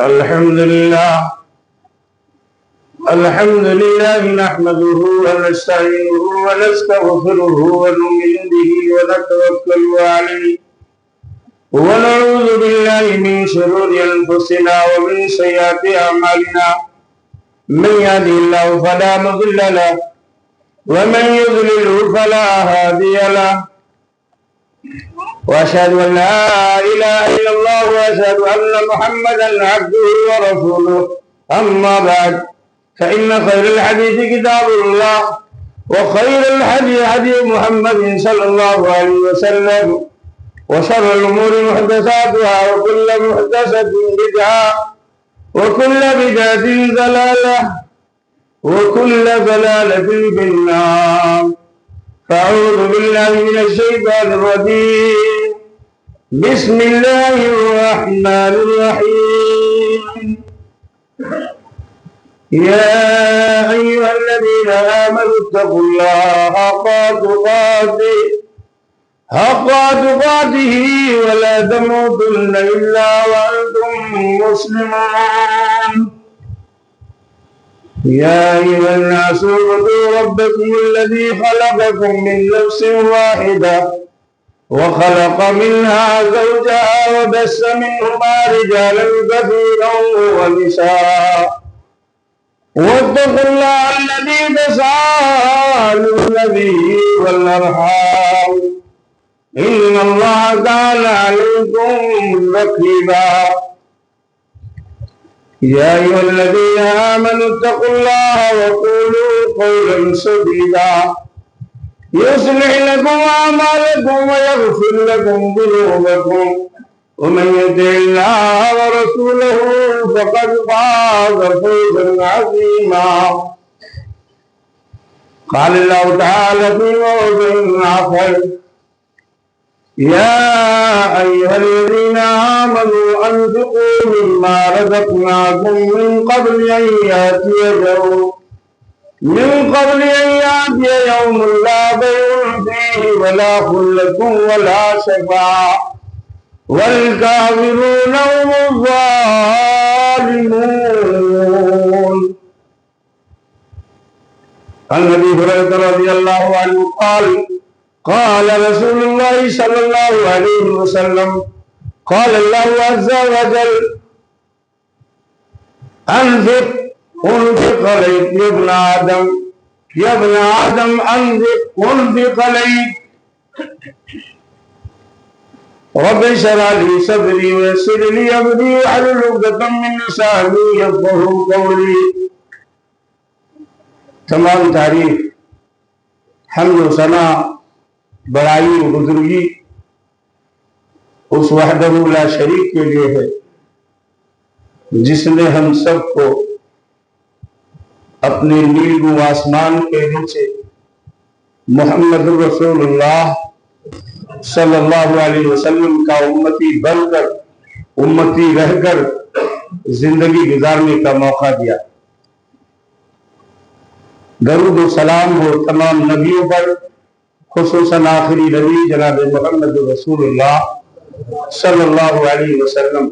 الحمد لله نحمده ونستعينه ونستغفره ونؤمن به ونتوكل عليه ونعوذ بالله من شرور أنفسنا ومن سيئات أعمالنا من يهده الله فلا مضل له ومن يضلله فلا هادي له وأشهد أن لا إله إلا الله وأشهد أن محمدا عبده ورسوله أما بعد فإن خير الحديث كتاب الله وخير الهدي هدي محمد صلى الله عليه وسلم وشر الأمور محدثاتها وكل محدثة بدعة وكل بدعة ضلالة وكل ضلالة في النار. فأعوذ بالله من الشيطان الرجيم. بسم الله الرحمن الرحيم. يا أيها الذين آمنوا اتقوا الله حق تقاته ولا تموتن إلا وأنتم مسلمون. يا أيها الناس اعبدوا ربكم الذي خلقكم من نفس واحدة وخلق منها زوجها وبث منهما رجالا كثيرا ونساء واتقوا الله الذي تساءلون به والأرحام إن الله كان عليكم رقيبا. يا أيها الذين آمنوا اتقوا الله وقولوا قولا سديدا يصلح لكم أعمالكم ويغفر لكم ذنوبكم ومن يطع الله ورسوله فقد فاز فوزا عظيما. قال الله تعالى في موضع آخر: يا أيها الذين آمنوا أنفقوا مما رزقناكم من قبل أن يأتي يوم لا بيع فيه ولا خلة ولا شفاعة والكافرون هم الظالمون. عن أبي هريرة رضي الله عنه قال رسول الله صلى الله عليه وسلم: قال الله عز وجل: أنفق عليك يا ابن آدم أنفق عليك رب اشرح لي صدري ويسر لي أمري واحلل عقدة من لساني يفقهوا قولي. تمام تعریف حمد و ثنا بڑائی و بزرگی اس وحدہ لا شریک کے لیے ہے جس نے ہم سب کو اپنے نیل و آسمان کے نیچے محمد رسول اللہ صلی اللہ علیہ وسلم کا امتی بن کر امتی رہ کر زندگی گزارنے کا موقع دیا. درود و سلام ہو تمام نبیوں پر، خصوصاً آخری نبی جناب محمد رسول اللہ صلی اللہ علیہ وسلم.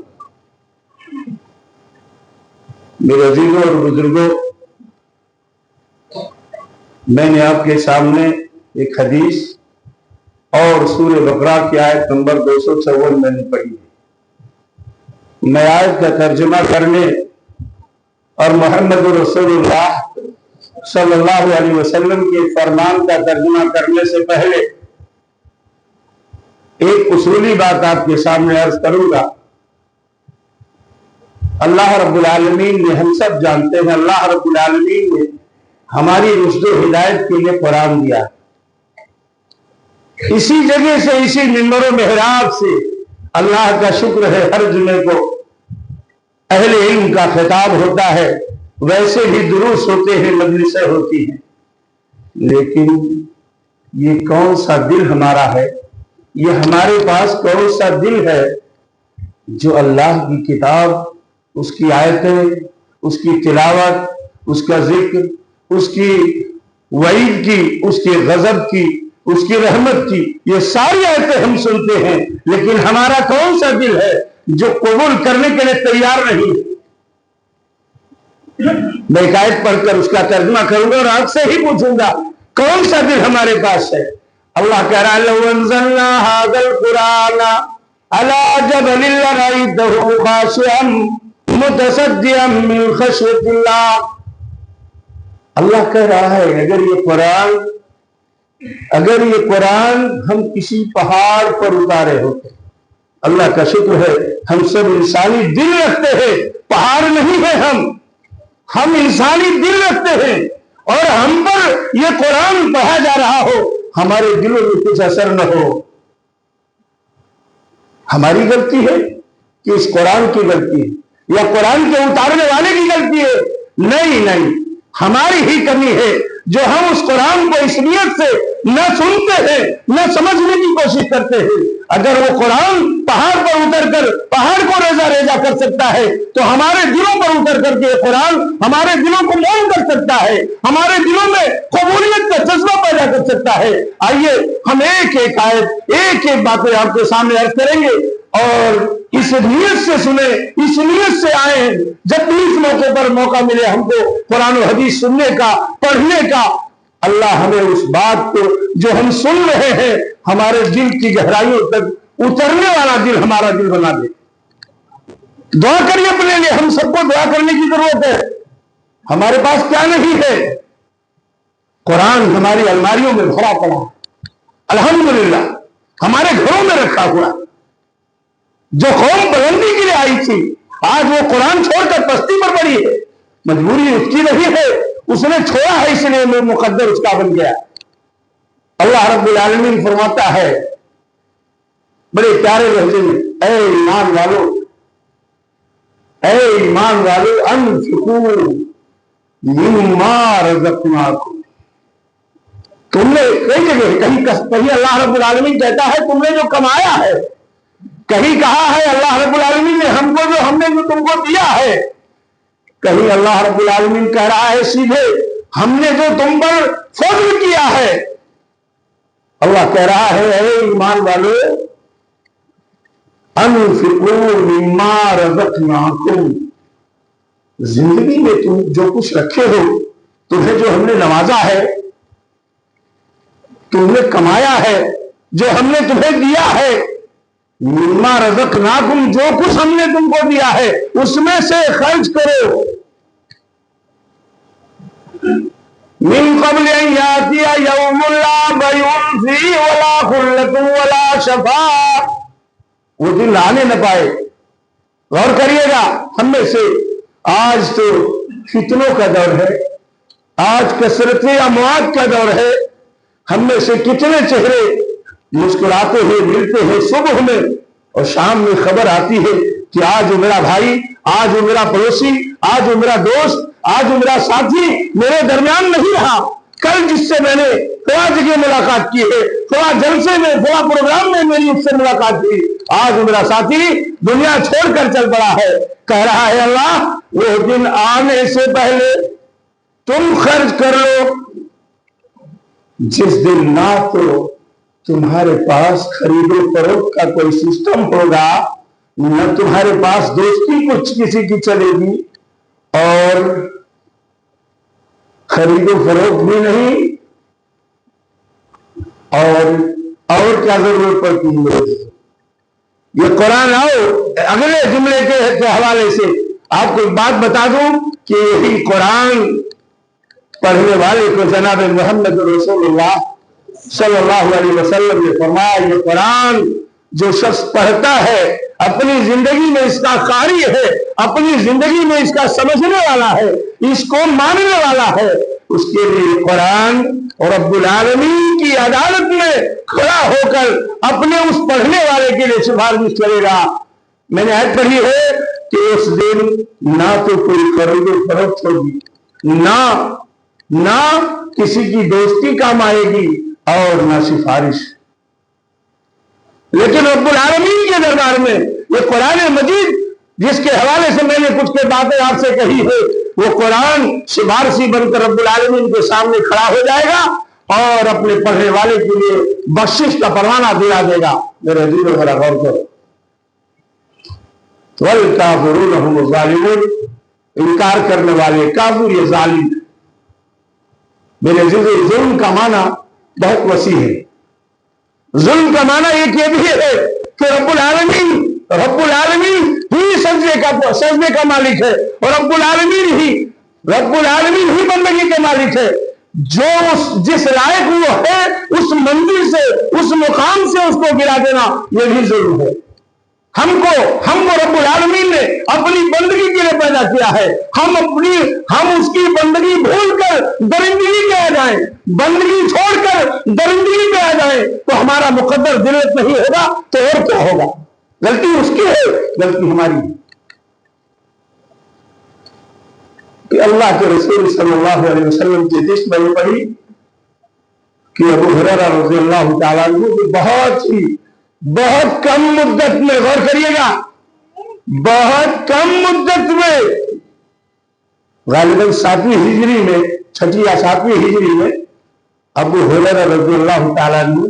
میرے عزیزوں اور بزرگوں، میں نے آپ کے سامنے ایک حدیث اور سورہ بقرہ کی آیت نمبر 254 میں نے پڑھی. میں آیت کا ترجمہ کرنے اور محمد رسول اللہ صلی اللہ علیہ وسلم کے فرمان کا ترجمہ کرنے سے پہلے ایک اصولی بات آپ کے سامنے عرض کروں گا. اللہ رب العالمین نے، ہم سب جانتے ہیں، اللہ رب العالمین نے ہماری رشد و ہدایت کے لیے قرآن دیا. اسی جگہ سے، اسی منبر و محراب سے اللہ کا شکر ہے ہر جمعے کو اہل علم کا خطاب ہوتا ہے، ویسے بھی دروس ہوتے ہیں، مجلسیں ہوتی ہیں. لیکن یہ کون سا دل ہمارا ہے، یہ ہمارے پاس کون سا دل ہے جو اللہ کی کتاب، اس کی آیتیں، اس کی تلاوت، اس کا ذکر، اس کی وعید کی، اس کے غضب کی، اس کی رحمت کی، یہ ساری آیتیں ہم سنتے ہیں، لیکن ہمارا کون سا دل ہے جو قبول کرنے کے لیے تیار نہیں؟ میں ایک آیت پڑھ کر اس کا ترجمہ کروں گا اور آپ سے ہی پوچھوں گا کون سا دل ہمارے پاس ہے؟ اللہ کہہ رہا ہے لو انزلنا هذا القرآن على جبل لرأيته خاشعا متصدعا من خشية الله۔ اللہ کہہ رہا ہے اگر یہ قرآن ہم کسی پہاڑ پر اتارے ہوتے، اللہ کا شکر ہے ہم سب انسانی دل رکھتے ہیں، پہاڑ نہیں ہے، ہم انسانی دل رکھتے ہیں، اور ہم پر یہ قرآن پڑھا جا رہا ہو، ہمارے دلوں میں کچھ اثر نہ ہو، ہماری غلطی ہے کہ اس قرآن کی غلطی ہے یا قرآن کے اتارنے والے کی غلطی ہے؟ نہیں، ہماری ہی کمی ہے جو ہم اس قرآن کو اس نیت سے نہ سنتے ہیں نہ سمجھنے کی کوشش کرتے ہیں۔ اگر وہ قرآن پہاڑ پر اتر کر پہاڑ کو ریزہ کر سکتا ہے تو ہمارے دلوں پر اتر کر کے قرآن ہمارے دلوں کو مول کر سکتا ہے، ہمارے دلوں میں قبولیت کا جذبہ پیدا کر سکتا ہے۔ آئیے ہم ایک ایک آیت ایک ایک باتیں آپ کے سامنے عرض کریں گے اور اس نیت سے سنیں، اس نیت سے آئیں جب بھی اس موقع پر موقع ملے ہم کو قرآن و حدیث سننے کا، پڑھنے کا، اللہ ہمیں اس بات کو جو ہم سن رہے ہیں ہمارے دل کی گہرائیوں تک اترنے والا دل ہمارا دل بنا دے۔ دعا کریے اپنے لیے، ہم سب کو دعا کرنے کی ضرورت ہے۔ ہمارے پاس کیا نہیں ہے؟ قرآن ہماری الماریوں میں بھرا پڑا، الحمدللہ ہمارے گھروں میں رکھا ہوا۔ جو قوم بلندی کے لیے آئی تھی آج وہ قرآن چھوڑ کر پستی پر پڑی ہے، مجبوری اس کی نہیں ہے، اس نے چھوڑا ہے اس لیے وہ مقدر اس کا بن گیا۔ اللہ رب العالمین فرماتا ہے بڑے پیارے لہجے میں، اے ایمان والو انفقوا مما رزقناکم۔ تم نے کئی جگہ کہیں اللہ رب العالمین کہتا ہے تم نے جو کمایا ہے، کہیں کہا ہے اللہ رب العالمین نے ہم نے جو تم کو دیا ہے، کہیں اللہ رب العالمین کہہ رہا ہے سیدھے ہم نے جو تم پر فضل کیا ہے۔ اللہ کہہ رہا ہے اے ایمان والو انفقوا مما رزقناکم، زندگی میں تم جو کچھ رکھے ہو، تمہیں جو ہم نے نوازا ہے، تم نے کمایا ہے، جو ہم نے تمہیں دیا ہے، مما رزقناکم، جو کچھ ہم نے تم کو دیا ہے اس میں سے خرچ کرو۔ من قبل ان یاتی یوم لا بیع فیہ ولا خلۃ ولا شفاعۃ، وہ دن آنے نہ پائے۔ غور کریے گا، ہم میں سے آج تو فتنوں کا دور ہے، آج کثرت اموات کا دور ہے، ہم میں سے کتنے چہرے مسکراتے ہیں، ملتے ہیں صبح میں اور شام میں خبر آتی ہے کہ آج وہ میرا بھائی، آج وہ میرا پڑوسی، آج وہ میرا دوست، آج وہ میرا ساتھی میرے درمیان نہیں رہا، کل جس سے میں نے فلاں جگہ ملاقات کی ہے، فلاں جلسے میں، فلاں پروگرام میں میری اس سے ملاقات کی، آج وہ میرا ساتھی دنیا چھوڑ کر چل پڑا ہے۔ کہہ رہا ہے اللہ وہ دن آنے سے پہلے تم خرچ کر لو، جس دن نہ تو تمہارے پاس خرید و فروخت کا کوئی سسٹم ہوگا، نہ تمہارے پاس دوستی کچھ کسی کی چلے گی، اور خرید و فروخت بھی نہیں، اور کیا ضرورت پڑتی ہے۔ یہ قرآن اگلے جملے کے حوالے سے آپ کو ایک بات بتا دوں کہ یہی قرآن پڑھنے والے کو جناب محمد رسول اللہ صلی اللہ علیہ وسلم نے فرمایا یہ قرآن جو شخص پڑھتا ہے اپنی زندگی میں اس کا قاری ہے، اپنی زندگی میں اس کا سمجھنے والا ہے، اس کو ماننے والا ہے، اس کے لیے قرآن اور رب العالمین کی عدالت میں کھڑا ہو کر اپنے اس پڑھنے والے کے لیے سفارش کرے گا۔ میں نے آیت پڑھی ہے کہ اس دن نہ تو کوئی خرید و فروخت ہوگی، نہ کسی کی دوستی کام آئے گی اور نہ سفارش، لیکن رب العالمین کے دربار میں یہ قرآن مجید جس کے حوالے سے میں نے کچھ باتیں آپ سے کہی ہے، وہ قرآن سفارشی بن کر رب العالمین کے سامنے کھڑا ہو جائے گا اور اپنے پڑھنے والے کے لیے بخشش کا پروانہ دلا دے گا۔ میرے عزیزو ذرا غور کرو، وَالْكَافِرُونَ هُمُ الظَّالِمُونَ، انکار کرنے والے کافر یا ظالم. میرے عزیزو ظلم کا معنی بہت وسیع ہے. ظلم کا معنی ایک یہ بھی ہے کہ رب العالمین ہی سجدے کا مالک ہے اور رب العالمین ہی بندگی کے مالک ہے. جو جس لائق وہ ہے اس منزل سے اس مقام سے اس کو گرا دینا یہ بھی ظلم ہے. ہم کو رب العالمین نے اپنی بندگی کے لیے پیدا کیا ہے. ہم اس کی بندگی بھول کر درندگی پہ آ جائیں, بندگی چھوڑ کر درندگی پہ آ جائیں تو ہمارا مقدر ذلت نہیں ہوگا تو اور کیا ہوگا؟ غلطی اس کی ہے, غلطی ہماری ہے. کہ اللہ کے رسول صلی اللہ علیہ وسلم کی حدیث میں پڑھی کہ ابو ہریرہ رضی اللہ تعالیٰ عنہ بہت کم مدت میں, غور کریے گا, بہت کم مدت میں, غالباً 7ویں ہجری میں, 6 یا 7ویں ہجری میں ابو ہریرہ رضی اللہ تعالیٰ عنہ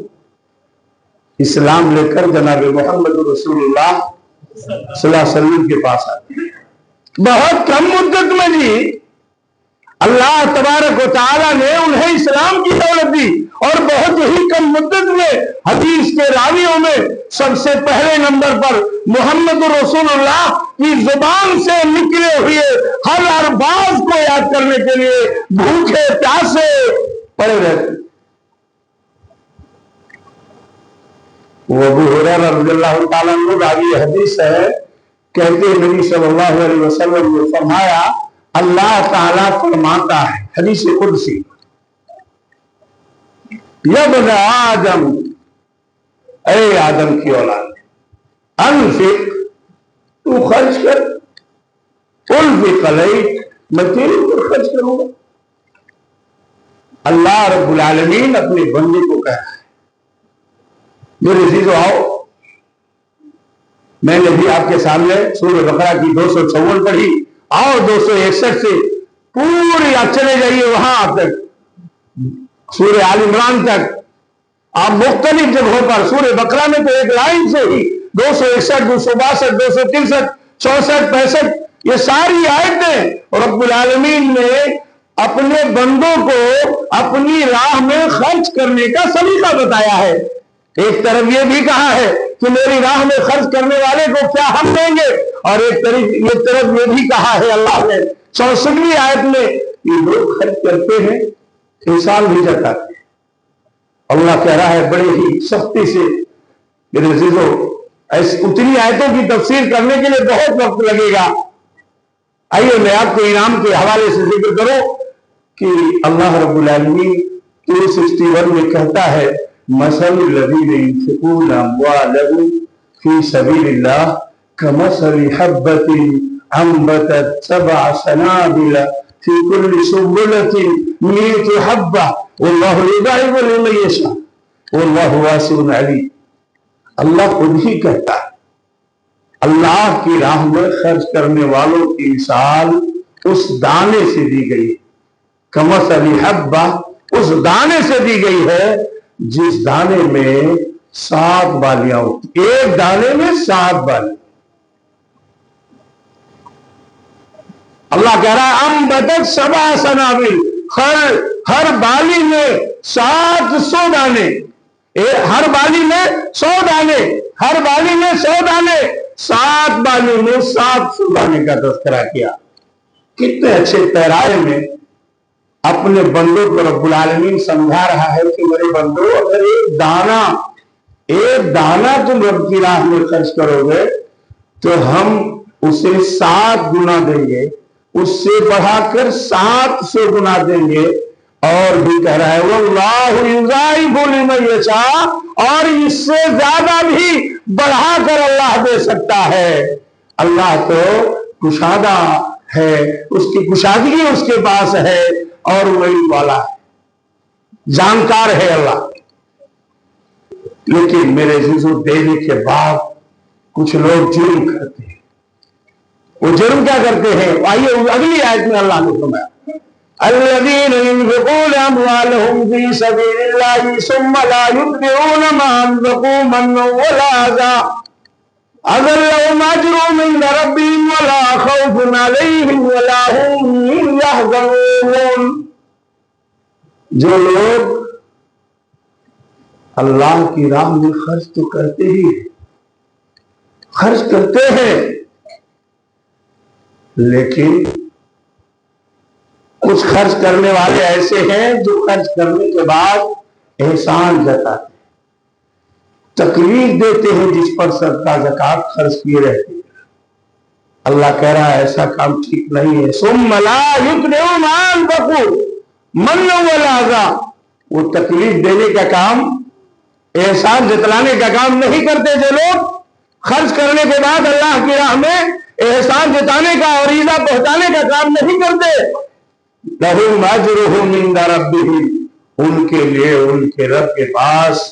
اسلام لے کر جناب محمد رسول اللہ صلی اللہ علیہ وسلم کے پاس آتے ہیں. بہت کم مدت میں جی اللہ تبارک و تعالیٰ نے انہیں اسلام کی دولت دی, اور بہت ہی کم مدت میں حدیث کے راویوں میں سب سے پہلے نمبر پر محمد رسول اللہ کی زبان سے نکلے ہوئے ہر الفاظ کو یاد کرنے کے لیے بھوکے پیاسے پڑے رہتے. وہ ابو ہریرہ رضی اللہ تعالیٰ عنہ راوی حدیث ہے, کہتے ہیں نبی صلی اللہ علیہ وسلم نے فرمایا اللہ تعالیٰ فرماتا ہے, حدیث قدسی, یا ابن آدم, اے آدم کی اولاد, انفق, تو خرچ کر, انفق علیک, میں تیرے اوپر خرچ کروں گا. اللہ رب العالمین اپنے بندے کو کہہ رہا ہے. میرے عزیزو آؤ, میں نے بھی آپ کے سامنے سورہ بقرہ کی 254 پڑھی, اور 261 سے پوری آپ چلے جائیے وہاں تک, سورہ آل عمران تک. آپ مختلف جگہوں پر, سورہ بقرہ میں تو ایک لائن سے ہی 261, 262, 263, 64, 65 یہ ساری آیتیں رب العالمین نے اپنے بندوں کو اپنی راہ میں خرچ کرنے کا سلیقہ بتایا ہے. ایک طرف یہ بھی کہا ہے کہ میری راہ میں خرچ کرنے والے کو کیا ہم دیں گے, اور ایک طرف یہ بھی کہا ہے اللہ نے 64ویں آیت میں یہ لوگ خرچ کرتے ہیں انسان بھی جتاتے ہیں. اللہ کہہ رہا ہے بڑے ہی سختی سے. میرے عزیزو اتنی آیتوں کی تفسیر کرنے کے لیے بہت وقت لگے گا. آئیے میں آپ کو انعام کے حوالے سے ذکر کروں کہ اللہ رب العالمین 261 میں کہتا ہے مثل الذين ينفقون اموالهم في سبيل الله كمثل حبة انبتت 7 سنابل في كل سنبلة 100 حبة والله يضاعف لمن يشاء والله واسع عليم. اللہ خود ہی کہتا ہے اللہ کی راہ میں خرچ کرنے والوں کی مثال اس دانے سے دی گئی, کمثل حبہ, اس دانے سے دی گئی ہے جس دانے میں 7 بالیاں ہوتی, ایک دانے میں 7 بالیاں. اللہ کہہ رہا ہے انبتت 7 سنابل, ہر بالی میں 700 دانے, ہر بالی میں 100 دانے, ہر بالی میں 100 دانے, 7 بالی میں 700 دانے کا تذکرہ کیا. کتنے اچھے پیرائے میں اپنے بندوں کو رب العالمین سمجھا رہا ہے کہ میرے بندوں اگر ایک دانہ تم رب کی راہ میں خرچ کرو گے تو ہم اسے 7 گنا دیں گے, اس سے بڑھا کر 700 گنا دیں گے. اور بھی کہہ رہا ہے واللہ یضاعف لمن یشاء, اور اس سے زیادہ بھی بڑھا کر اللہ دے سکتا ہے. اللہ تو کشادہ ہے, اس کی کشادگی اس کے پاس ہے, اور وہی والا ہے, جانکار ہے اللہ. لیکن میرے عزیزوں دینے کے بعد کچھ لوگ جرم کرتے ہیں. وہ جرم کیا کرتے ہیں؟ آئیے اگلی آیت میں اللہ نے فرمایا الذين ينفقون اموالهم في سبيل الله ثم لا يتبعون ما انفقوا منا ولا اذى لهم اجرهم عند ربهم ولا خوف عليهم ولا ولا هم يحزنون۔ جو لوگ اللہ کی راہ میں خرچ تو کرتے ہی خرچ کرتے ہیں، لیکن کچھ خرچ کرنے والے ایسے ہیں جو خرچ کرنے کے بعد احسان جتاتے ہیں، تکلیف دیتے ہیں جس پر صدقہ زکات خرچ کیے رہتے ہیں۔ اللہ کہہ رہا ہے ایسا کام ٹھیک نہیں ہے۔ ثم لا يتبعوا ما انفقوا منا ولا اذى، وہ تکلیف دینے کا کام، احسان جتلانے کا کام نہیں کرتے۔ جو لوگ خرچ کرنے کے بعد اللہ کی راہ میں احسان جتانے کا اور ایذا پہنچانے کا کام نہیں کرتے، لہم اجرہم عند ربہم، ان کے لیے ان کے رب کے پاس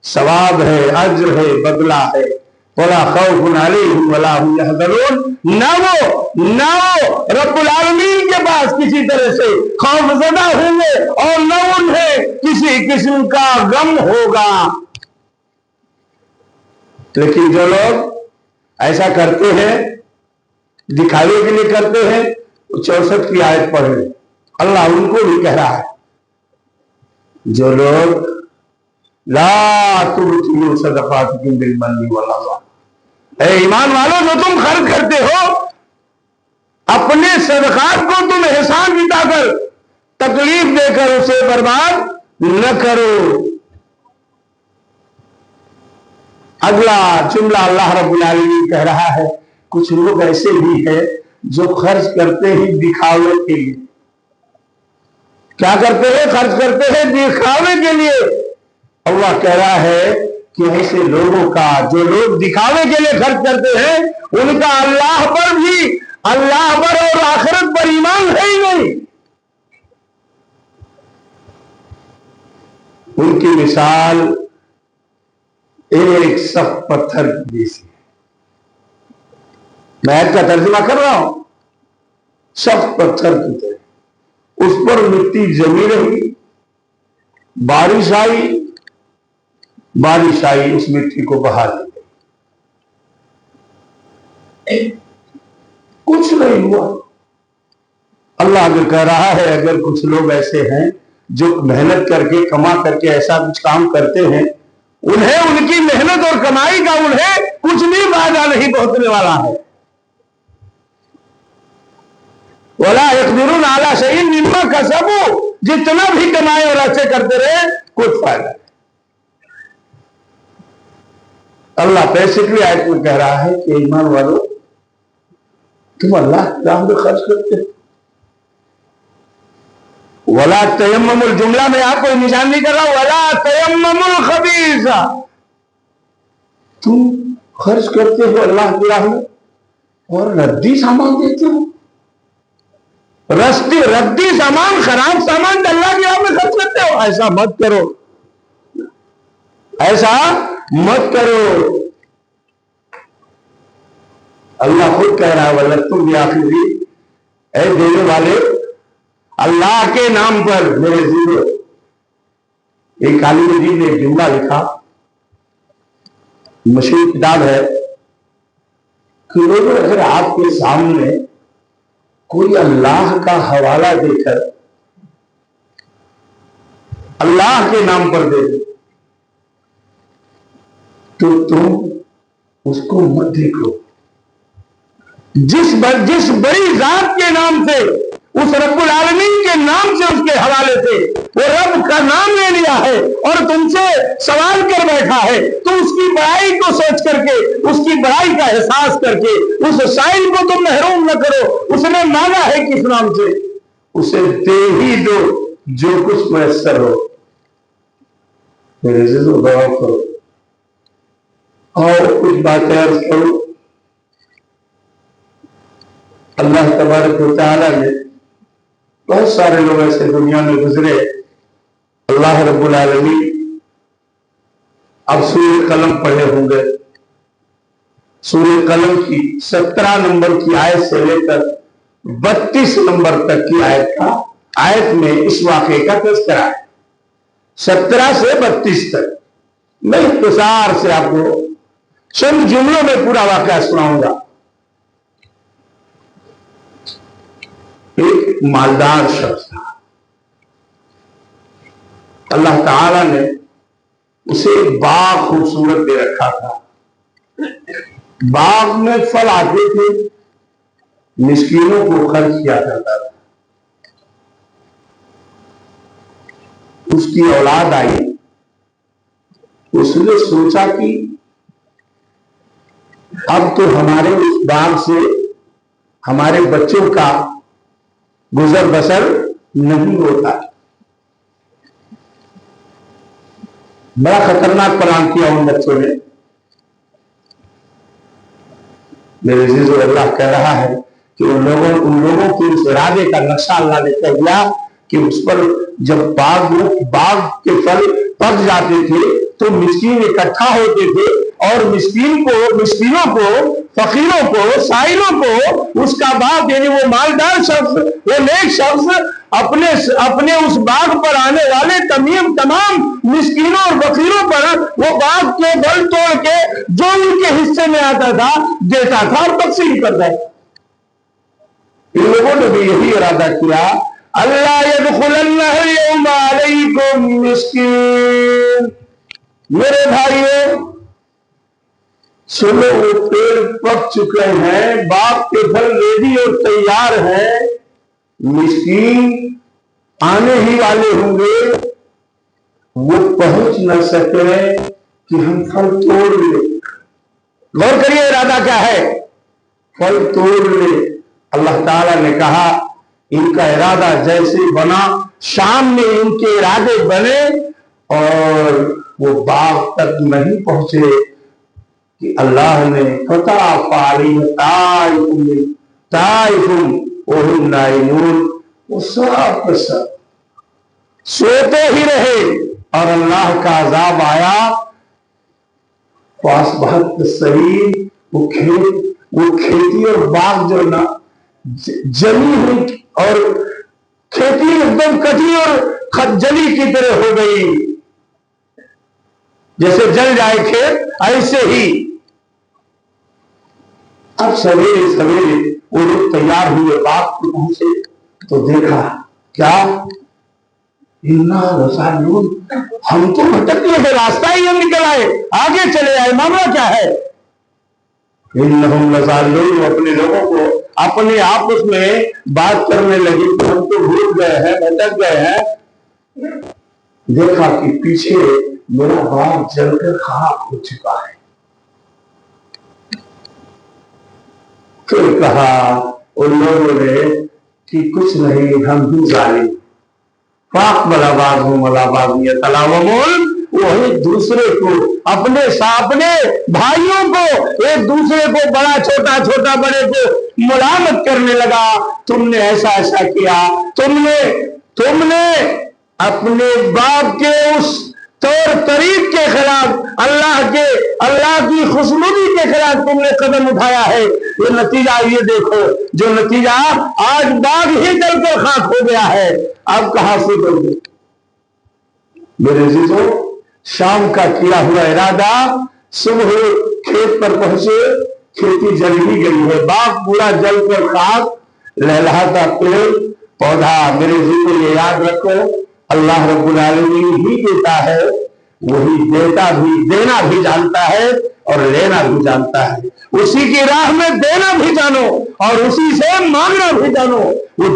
ثواب ہے، اجر ہے، بدلہ ہے۔ ولا خوف علیہم ولا هم يحزنون، نہ وہ رب العالمین کے پاس کسی طرح سے خوف زدہ ہوں گے اور نہ انہیں کسی قسم کا غم ہوگا۔ لیکن جو لوگ ایسا کرتے ہیں، دکھاوے کے لیے کرتے ہیں، 64 کی آیت پڑھ لیں، اللہ ان کو بھی کہہ رہا ہے جو لوگ لا تبطلوا صدقاتکم بالمن والعذاب، اے ایمان والو جو تم خرچ کرتے ہو اپنے صدقات کو تم احسان جتا کر تکلیف دے کر اسے برباد نہ کرو۔ اگلا جملہ اللہ رب العالمین کہہ رہا ہے کچھ لوگ ایسے بھی ہیں جو خرچ کرتے ہی دکھاوے کے لیے۔ کیا کرتے ہیں؟ خرچ کرتے ہیں دکھاوے کے لیے۔ اللہ کہہ رہا ہے کہ ایسے لوگوں کا، جو لوگ دکھاوے کے لیے خرچ کرتے ہیں، ان کا اللہ پر بھی، اللہ پر اور آخرت پر ایمان ہے ہی نہیں۔ ان کی مثال ایک سخت پتھر کی جیسی، میں آیت کا ترجمہ کر رہا ہوں، سخت پتھر کی طرح، اس پر مٹی جمی رہی، بارش آئی اس مٹی کو بہا لی گئی، کچھ نہیں ہوا۔ اللہ اگر کہہ رہا ہے اگر کچھ لوگ ایسے ہیں جو محنت کر کے کما کر کے ایسا کچھ کام کرتے ہیں، انہیں ان کی محنت اور کمائی کا انہیں کچھ بھی فائدہ نہیں پہنچنے والا ہے۔ وَلَا يَقْدِرُونَ عَلَىٰ شَيْءٍ مِّمَّا كَسَبُوا، جتنا بھی کمائے اور اچھے کرتے رہے کچھ فائدہ نہیں۔ اللہ بیسکلی آیت میں کہہ رہا ہے کہ ایمان والو تم اللہ کی راہ میں خرچ کرتے ہو۔ وَلَا تَيَمَّمُوا، الجملہ میں آپ کو نشان نہیں کر رہا، وَلَا تَيَمَّمُوا الْخَبِيثَ، تم خرچ کرتے ہو اللہ کی راہ میں اور ردی سامان دیتے ہو، ردی سامان، خراب سامان اللہ کی راہ میں خرچ کرتے ہو۔ ایسا مت کرو، ایسا مت کرو۔ اللہ خود کہہ رہا ہے وَلَسْتُمْ بِآخِذِينَ، اے دینے والے اللہ کے نام پر میرے زیرو۔ ایک عالم دین نے ایک جملہ لکھا، مشہور کتاب ہے، کہ لوگوں اگر آپ کے سامنے کوئی اللہ کا حوالہ دے کر اللہ کے نام پر دے دے تو تم اس کو مت دیکھو، جس بڑی ذات کے نام سے، اس رب العالمین کے نام سے، اس کے حوالے سے وہ رب کا نام لے لیا ہے اور تم سے سوال کر بیٹھا ہے، تو اس کی بڑائی کو سوچ کر کے، اس کی بڑائی کا احساس کر کے اس سائل کو تم محروم نہ کرو۔ اس نے مانگا ہے کس نام سے، اسے دے ہی دو جو کچھ میسر ہو۔ میرے عزیزو دعا کرو اور کچھ باتیں عرض کرو۔ اللہ تبارک و تعالی نے بہت سارے لوگ ایسے دنیا میں گزرے، اللہ رب العالمین، اب سورہ قلم پڑھے ہوں گے، سورہ قلم کی 17 نمبر کی آیت سے لے کر 32 نمبر تک کی آیت میں اس واقعے کا تذکرہ ہے، 17 سے 32 تک۔ میں اختصار سے آپ کو چند جملوں میں پورا واقعہ سناؤں گا۔ ایک مالدار شخص تھا، اللہ تعالیٰ نے اسے ایک باغ خوبصورت دے رکھا تھا، باغ میں پھل آتے تھے، مسکینوں کو خرچ کیا کرتا تھا۔ اس کی اولاد آئی، اس نے سوچا کہ اب تو ہمارے اس باغ سے ہمارے بچوں کا گزر بسر نہیں ہوتا۔ بڑا خطرناک پلان کیا ان بچوں نے۔ میرے عزیزو، اللہ کہہ رہا ہے کہ ان لوگوں کے اس ارادے کا نقشہ اللہ نے کہہ دیا کہ اس پر جب باغ کے پھل پک جاتے تھے تو مسکین اکٹھا ہوتے تھے، اور مسکینوں کو، فقیروں کو، سائلوں کو اس کا باغ، یعنی وہ مالدار شخص، وہ نیک شخص اپنے اس باغ پر آنے والے تمام مسکینوں اور فقیروں پر وہ باغ کے پھل توڑ کے جو ان کے حصے میں آتا تھا دیتا تھا اور تقسیم کرتا تھا۔ ان لوگوں نے بھی یہی ارادہ کیا، اللہ يدخلن اليوم علیکم مسکین۔ میرے بھائیو سنو، وہ پیڑ پک چکے ہیں، باغ کے پھل ریڈی اور تیار ہیں، مسکین آنے ہی والے ہوں گے، وہ پہنچ نہ سکے کہ ہم پھل توڑ لیں۔ غور کریے ارادہ کیا ہے، پھل توڑ لیں۔ اللہ تعالیٰ نے کہا ان کا ارادہ جیسے بنا، شام میں ان کے ارادے بنے اور وہ باغ تک نہیں پہنچے کہ اللہ نے فتح علیہم طائف وہم نائمون، وہ سب سوتے ہی رہے اور اللہ کا عذاب آیا۔ فاصبحت صحیح، وہ کھیتی اور باغ جو نا جلی ہوئی، اور کھیتی ایک دم کٹی اور جلی کی طرح ہو گئی، جیسے جل جائے کھیت ایسے ہی۔ اب سویرے وہ لوگ تیار ہوئے، باغ کو پہنچے تو دیکھا کیا، ہم تو بھٹک گئے، راستہ ہی ہم نکل آئے، آگے چلے آئے، معاملہ کیا ہے؟ انہم لظالمون، اپنے لوگوں کو اپنے آپس میں بات کرنے لگے کہ ہم تو بھول گئے ہیں، بھٹک گئے ہیں۔ دیکھا کہ پیچھے میرا باغ جل کر خاک ہو چکا ہے۔ پھر کہا ان لوگوں نے کہ کچھ نہیں، ہم بھی ظالم، فاقبل بعضهم على بعض يتلاومون، وہ ایک دوسرے کو، اپنے بھائیوں کو، ایک دوسرے کو، بڑا چھوٹا بڑے کو ملامت کرنے لگا، تم نے ایسا کیا، تم نے اپنے باپ کے اس طور طریق کے خلاف، اللہ کی خوشنودی کے خلاف تم نے قدم اٹھایا ہے، یہ نتیجہ یہ دیکھو، جو نتیجہ آج باغ ہی جل کر خاک ہو گیا ہے، اب کہاں سے کرو گے؟ میرے عزیزو، شام کا کیا ہوا ارادہ، صبح کھیت پر پہنچے، کھیتی جل ہی گئی ہے، باغ پورا جل کر خاک، لہلہاتا پیڑ پودا۔ میرے عزیزو یہ یاد رکھو، اللہ رب العالمین ہی دیتا ہے، وہی دینا بھی جانتا ہے اور لینا بھی جانتا ہے، اسی کی راہ میں دینا بھی جانو اور اسی سے مانگنا بھی جانو۔ وہ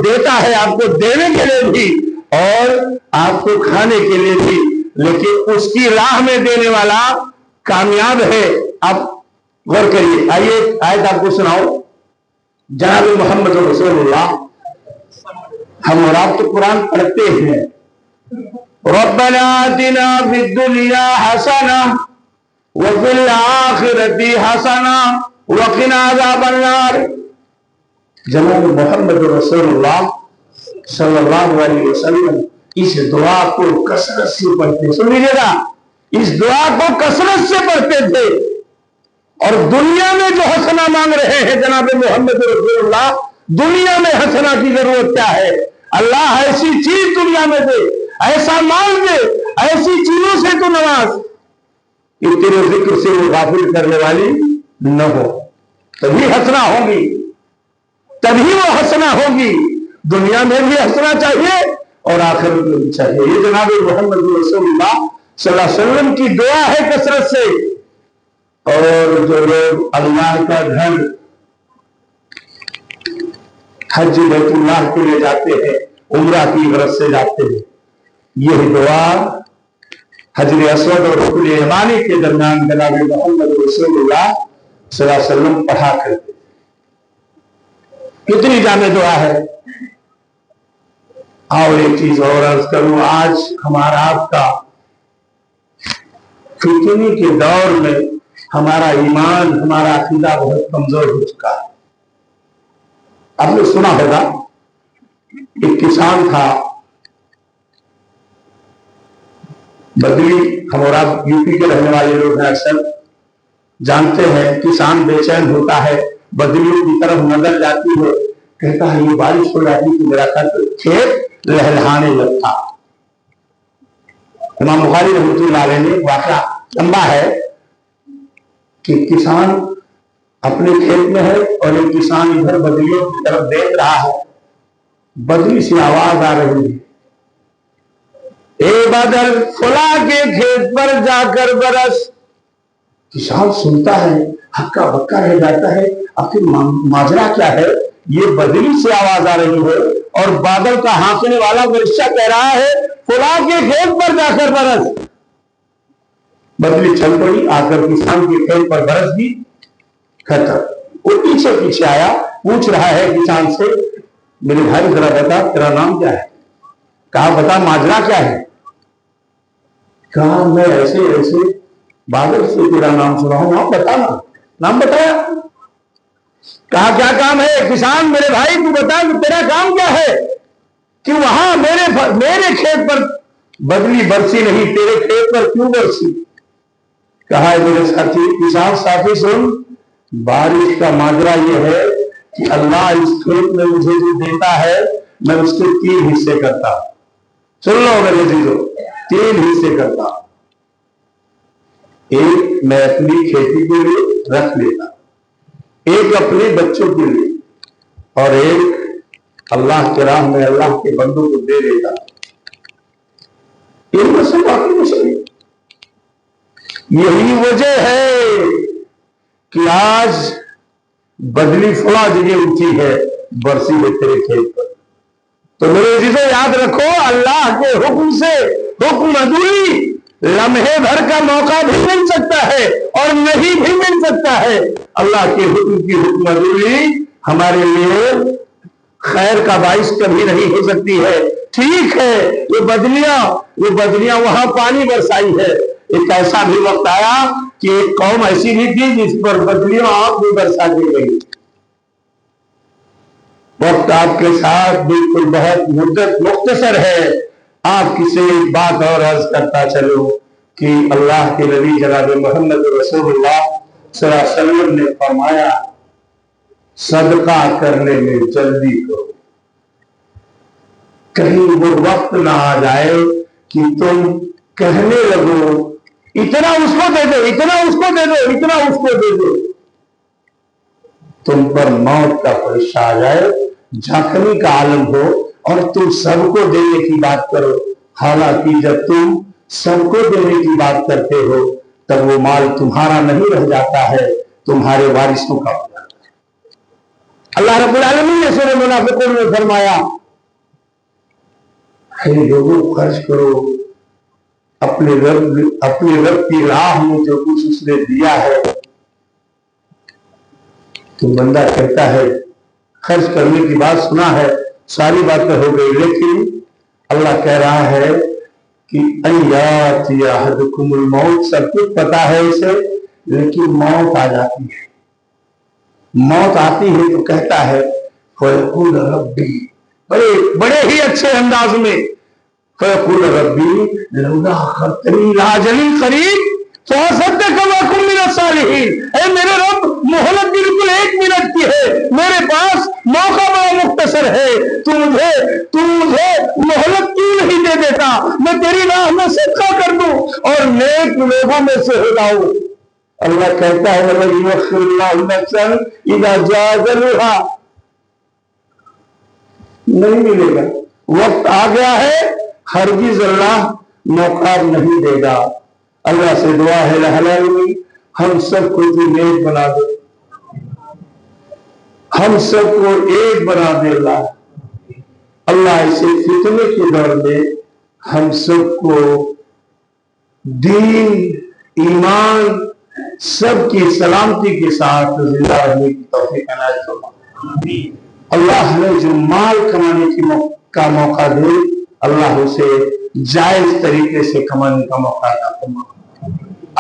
دیتا ہے آپ کو دینے کے لیے بھی اور آپ کو کھانے کے لیے بھی، لیکن اس کی راہ میں دینے والا کامیاب ہے۔ اب غور کریے، آئیے آیت آپ کو سناؤ، جناب محمد رسول اللہ، ہم اور آپ تو قرآن پڑھتے ہیں، ربنا آتنا فی الدنیا حسنہ وفی الآخرۃ حسنہ وقنا عذاب النار۔ جناب محمد رسول اللہ صلی اللہ علیہ وسلم اس دعا کو کثرت سے پڑھتے، سن لیجیے گا، اس دعا کو کثرت سے پڑھتے تھے، اور دنیا میں جو حسنہ مانگ رہے ہیں جناب محمد رسول اللہ، دنیا میں حسنہ کی ضرورت کیا ہے؟ اللہ ایسی چیز دنیا میں دے، ایسا مال دے، ایسی چیزوں سے تو نواز کہ تیرے ذکر سے وہ غافل کرنے والی نہ ہو، تبھی حسنہ ہوگی، تبھی وہ ہنسنا ہوگی. دنیا میں بھی ہنسنا چاہیے اور آخرت میں بھی چاہیے. یہ جناب محمد رسول اللہ صلی اللہ علیہ وسلم کی دعا ہے کثرت سے. اور جو لوگ اللہ کا گھر حج بیت اللہ کے لیے جاتے ہیں, عمرہ کی غرض سے جاتے ہیں, یہ دعا حجر اسود اور رکن یمانی کے درمیان جناب محمد رسول اللہ صلی اللہ علیہ وسلم پڑھا کرتے. کتنی جامع دعا ہے. اور ایک چیز اور عرض کروں, آج ہمارا آپ کا فتنی کے دور میں ہمارا ایمان, ہمارا عقیدہ بہت کمزور ہو چکا ہے. آپ نے سنا ہوگا ایک کسان تھا بدلی, ہم اور آپ یو پی کے رہنے والے لوگ ہیں, اکثر جانتے ہیں کسان بے چین ہوتا ہے, بدلیوں کی طرف نظر جاتی ہے, کہتا ہے یہ بارش ہو جاتی تو میرا کھیت لہلہانے لگتا. امام بخاری رحمۃ اللہ علیہ نے واقعہ لمبا ہے کہ کسان اپنے کھیت میں ہے اور ایک کسان ادھر بدلیوں کی طرف دیکھ رہا ہے. بدلی سے آواز آ رہی ہے, اے بدر فلاں کے کھیت پر جا کر برس. کسان سنتا ہے, ہکا بکا رہ جاتا ہے, آخر ماجرا کیا ہے. یہ بدلی سے آواز آ رہی ہے اور بادل کا ہانکنے والا فرشتہ کہہ رہا ہے فلاں کے کھیت پر جا کر برس. بدلی چل پڑی, آ کر کسان کے کھیت پر برس دی, ختم. وہ پیچھے پیچھے آیا, پوچھ رہا ہے کسان سے, میرے بھائی ذرا بتا تیرا نام کیا ہے. کہا بتا ماجرا کیا ہے. کہا میں ایسے ایسے بادل سے تیرا نام سنا ہوں, نام بتا نا. نام بتایا. کہا کیا کام ہے. کسان میرے بھائی تو بتا تیرا کام کیا ہے کہ وہاں میرے کھیت پر بدلی برسی نہیں, تیرے کھیت پر کیوں برسی. کہا میرے ساتھی, کسان ساتھی سن, بارش کا ماجرا یہ ہے کہ اللہ اس کھیت میں مجھے جو دیتا ہے میں اس کے 3 حصے کرتا. سن لو میرے عزیزو, 3 حصے کرتا. ایک میں اپنی کھیتی کے لیے رکھ لیتا, ایک اپنے بچوں کے لیے, اور ایک اللہ کے راہ میں اللہ کے بندوں کو دے دیتا. یہ مسئلہ باقی مسئلہ. یہی وجہ ہے کہ آج بدلی فلاں جگہ اٹھی ہے, برسی ہے تیرے کھیت پر. تو میرے عزیزو یاد رکھو, اللہ کے حکم سے حکم ادوری لمحے بھر کا موقع بھی مل سکتا ہے اور نہیں بھی مل سکتا ہے. اللہ کے حکم کی حکم ادوری ہمارے لیے خیر کا باعث کبھی نہیں ہو سکتی ہے. ٹھیک ہے, یہ بدلیاں وہاں پانی برسائی ہے. ایک ایسا بھی وقت آیا کہ ایک قوم ایسی بھی تھی جس پر بدلیاں آپ بھی برسا دی گئی. وقت آپ کے ساتھ بالکل بہت مدت مختصر ہے. آپ کسی ایک بات اور عرض کرتا چلو کہ اللہ کے نبی جناب محمد رسول اللہ صلی اللہ علیہ وسلم نے فرمایا صدقہ کرنے میں جلدی کرو, کہیں وہ وقت نہ آ جائے کہ تم کہنے لگو اتنا اس کو دے دو, اتنا اس کو دے دو, اتنا اس کو دے دو. تم پر موت کا فرشتہ آ جائے, جھانکنے کا عالم ہو اور تم سب کو دینے کی بات کرو. حالانکہ جب تم سب کو دینے کی بات کرتے ہو تب وہ مال تمہارا نہیں رہ جاتا ہے, تمہارے وارثوں کا ہو جاتا ہے. اللہ رب العالمین نے سورہ منافقون میں فرمایا اے لوگوں خرچ کرو اپنے رب کی راہ میں جو کچھ اس نے دیا ہے. تو بندہ کہتا ہے خرچ کرنے کی بات سنا ہے, ساری باتیں ہو گئی, لیکن اللہ کہہ رہا ہے کہ ایات یاحدکم الموت, سب کچھ پتا ہے اسے, لیکن موت آ جاتی ہے. موت آتی ہے تو کہتا ہے فیقول ربی, بڑے ہی اچھے انداز میں, فیقول ربی لولا اخرتنی الی اجل قریب فاصدق واکن من الصالحین. اے میرے رب, مہلت بالکل 1 منٹ کی ہے, میرے پاس موقع بڑا مختصر ہے, تو مجھے مہلت کیوں نہیں دے دیتا, میں تیری راہ میں صدقہ کر دوں اور نیک لوگوں میں سے ہو جاؤں. اللہ کہتا ہے وَلَن يُؤَخِّرَ اللَّهُ نَفْسًا إِذَا جَاءَ أَجَلُهَا, نہیں ملے گا. وقت آ گیا ہے, ہرگز اللہ موقع نہیں دے گا. اللہ سے دعا ہے العالمین ہم سب کو تو نیک بنا دے, ہم سب کو ایک بنا دے. اللہ اسے فتنے کے دور میں ہم سب کو دین ایمان سب کی سلامتی کے ساتھ زندہ رہنے کی توفیق عنایت فرمائے. اللہ نے جو مال کمانے کا موقع دے, اللہ اسے جائز طریقے سے کمانے کا موقع عطا فرمائے.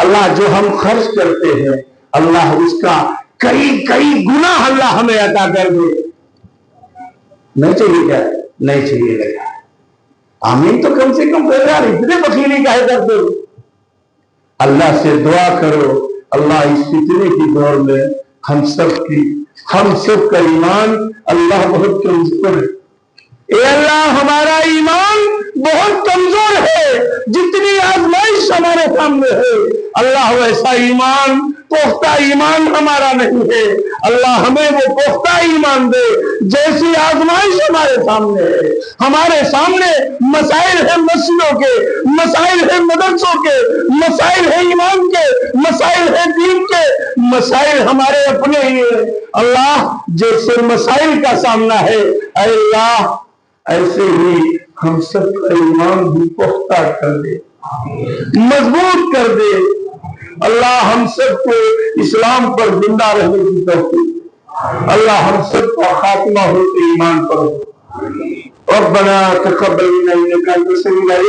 اللہ جو ہم خرچ کرتے ہیں اللہ اس کا کئی گنا اللہ ہمیں عطا کر دے. نہیں چاہیے کیا؟ نہیں چاہیے لگا. آمین تو کم سے کم کر یار, اتنے بخیلی کاہے کرتے ہو. اللہ سے دعا کرو اللہ اس فتنے کی دور میں ہم سب کا ایمان اللہ بہت کمزور ہے. اے اللہ ہمارا ایمان بہت کمزور ہے, جتنی آزمائش ہمارے سامنے ہے اللہ ویسا ایمان پختہ ایمان ہمارا نہیں ہے. اللہ ہمیں وہ پختہ ایمان دے جیسی آزمائش ہمارے سامنے ہے. ہمارے سامنے مسائل ہیں مسجدوں کے, مسائل ہیں مدرسوں کے, مسائل ہیں ایمان کے, مسائل ہیں دین کے, مسائل ہمارے اپنے ہی ہیں. اللہ جیسے مسائل کا سامنا ہے اے اللہ ایسے ہی ہم سب کا ایمان بھی پختہ کر دے, مضبوط کر دے. اللہ ہم سب کو اسلام پر زندہ رہنے کی توفیق, اللہ ہم سب کا خاتمہ ہوتے ایمان پر. ربنا تقبل منا انك انت السميع العليم